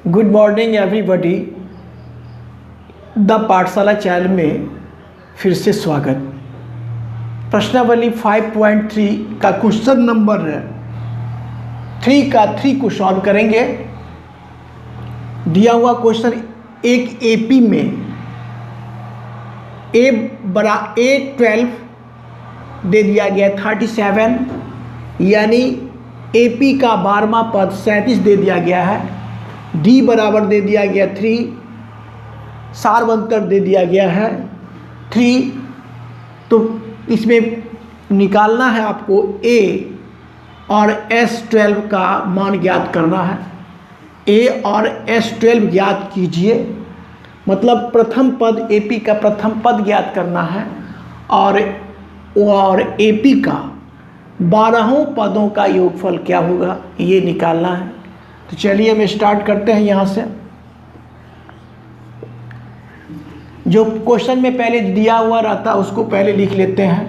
Good morning everybody. The पाठशाला channel में फिर से स्वागत। प्रश्नावली 5.3 का क्वेश्चन नंबर 3 को सॉल्व करेंगे। दिया हुआ क्वेश्चन एक एपी में A12 दे दिया गया 37, यानी एपी का 12वां पद 37 दे दिया गया है। डी बराबर दे दिया गया 3, सार्वंतर दे दिया गया है 3। तो इसमें निकालना है आपको A और S12 का मान ज्ञात करना है। A और S12 ज्ञात कीजिए, मतलब प्रथम पद AP का प्रथम पद ज्ञात करना है और AP का 12 पदों का योगफल क्या होगा ये निकालना है। तो चलिए हम स्टार्ट करते हैं यहाँ से। जो क्वेश्चन में पहले दिया हुआ रहता उसको पहले लिख लेते हैं।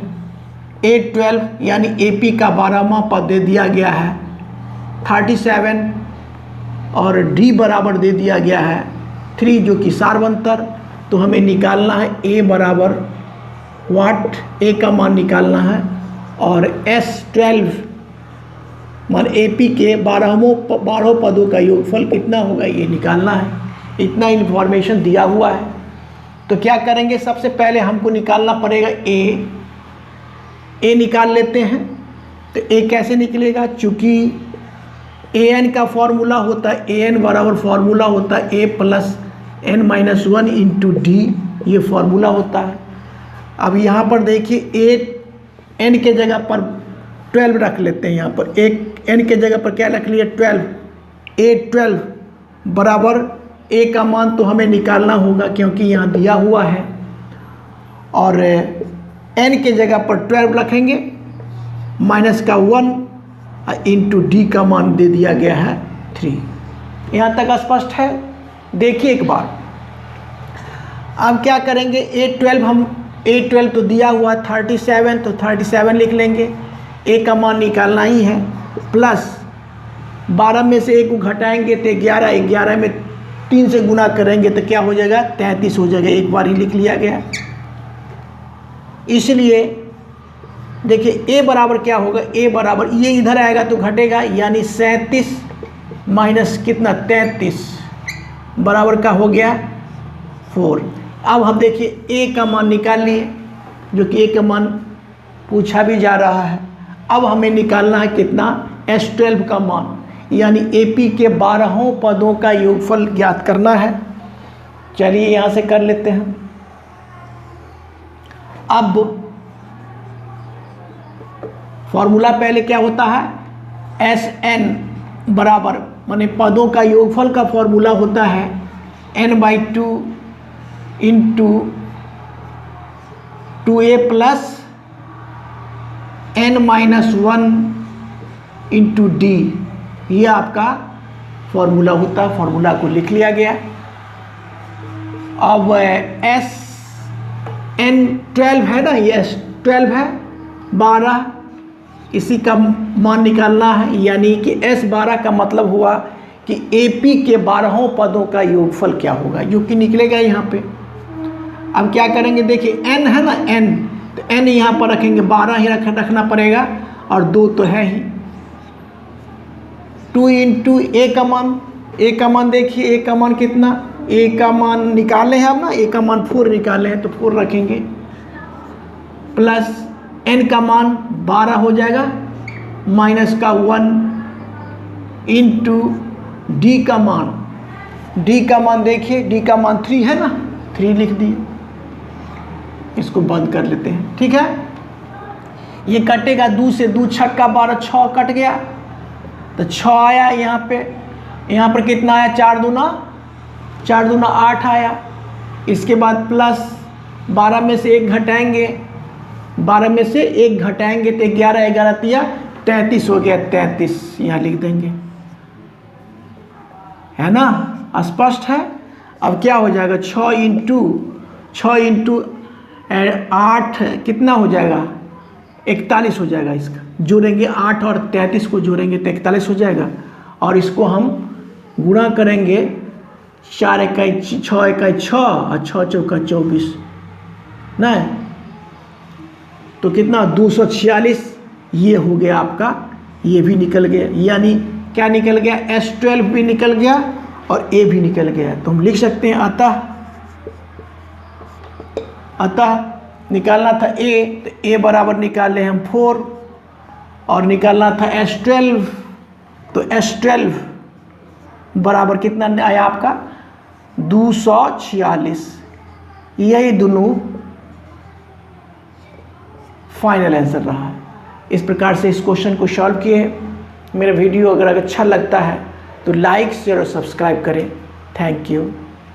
A12 यानी AP का 12वां पद दे दिया गया है 37 और D बराबर दे दिया गया है 3 जो कि सार्वंतर। तो हमें निकालना है A बराबर वाट, A का मान निकालना है और S12 मान AP के 12 पदों का योगफल कितना होगा ये निकालना है। इतना इन्फॉर्मेशन दिया हुआ है। तो क्या करेंगे, सबसे पहले हमको निकालना पड़ेगा A निकाल लेते हैं। तो A कैसे निकलेगा, चूँकि AN का फॉर्मूला होता है, AN बराबर फॉर्मूला होता है A plus N-1 into D, ये फॉर्मूला होता है। अब यहाँ पर देखिए N के जगह पर 12 रख लेते हैं। यहाँ पर N के जगह पर क्या रख लिया 12। A12 बराबर A का मान तो हमें निकालना होगा क्योंकि यहाँ दिया हुआ है, और N के जगह पर 12 रखेंगे माइनस का 1 इंटू D का मान दे दिया गया है 3। यहाँ तक स्पष्ट है। देखिए एक बार, अब क्या करेंगे, A12 तो दिया हुआ 37, तो 37 लिख लेंगे। A का मान निकालना ही है, प्लस 12 में से 1 को घटाएंगे तो 11 में 3 से गुना करेंगे तो क्या हो जाएगा 33 हो जाएगा। एक बार ही लिख लिया गया। इसलिए देखिए A बराबर क्या होगा, A बराबर ये इधर आएगा तो घटेगा, यानी 37 माइनस कितना 33 बराबर का हो गया 4। अब हम देखिए A का मान निकाल लिए, जो कि A का मान पूछा भी जा रहा है। अब हमें निकालना है कितना S12 का मान, यानी AP के 12 पदों का योगफल ज्ञात करना है। चलिए यहाँ से कर लेते हैं। अब फॉर्मूला पहले क्या होता है, SN बराबर माने पदों का योगफल का फॉर्मूला होता है N/2 into 2A plus N-1 into D, ये आपका फॉर्मूला होता है। फॉर्मूला को लिख लिया गया। अब SN12 है ना, ये 12 है 12, इसी का मान निकालना है, यानी कि S12 का मतलब हुआ कि AP के 12 पदों का योगफल क्या होगा, जो कि निकलेगा यहाँ पे। अब क्या करेंगे, देखिए N है ना, N, तो N यहाँ पर रखेंगे, 12 ही रखना पड़ेगा और 2 तो है ही। 2 इंटू A का मान देखिए A का मान कितना, A का मान निकाले हैं हम ना, A का मान 4 निकाले हैं तो 4 रखेंगे, प्लस N का मान 12 हो जाएगा, माइनस का 1 इंटू D का मान देखिए, D का मान 3 है ना, 3 लिख दिए। इसको बंद कर लेते हैं, ठीक है। ये कटेगा 2 से 2 छक्का 12, 6 कट गया तो 6 आया यहाँ पे। यहाँ पर कितना आया 4 दूना 8 आया। इसके बाद प्लस 12 में से 1 घटाएंगे, 12 में से 1 घटाएंगे तो 11 तिया 33 हो गया, 33 यहाँ लिख देंगे, है ना, स्पष्ट है। अब क्या हो जाएगा 6 इंटू 8 कितना हो जाएगा 41 हो जाएगा। इसका जोड़ेंगे 8 और 33 को जोड़ेंगे तो 41 हो जाएगा, और इसको हम गुणा करेंगे 4 इकाई 6 इकाई 6 और 6 चौका 24 नहीं तो कितना 246 ये हो गया आपका, ये भी निकल गया, यानी क्या निकल गया, S12 भी निकल गया और A भी निकल गया। तो हम लिख सकते हैं अतः निकालना था A, तो A बराबर निकाले हम 4 और निकालना था S12, तो S12 बराबर कितना आया आपका 246। यही दोनों फाइनल आंसर रहा। इस प्रकार से इस क्वेश्चन को सॉल्व किए। मेरा वीडियो अगर अच्छा लगता है तो लाइक शेयर और सब्सक्राइब करें। Thank you,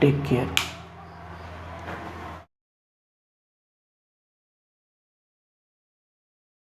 take care.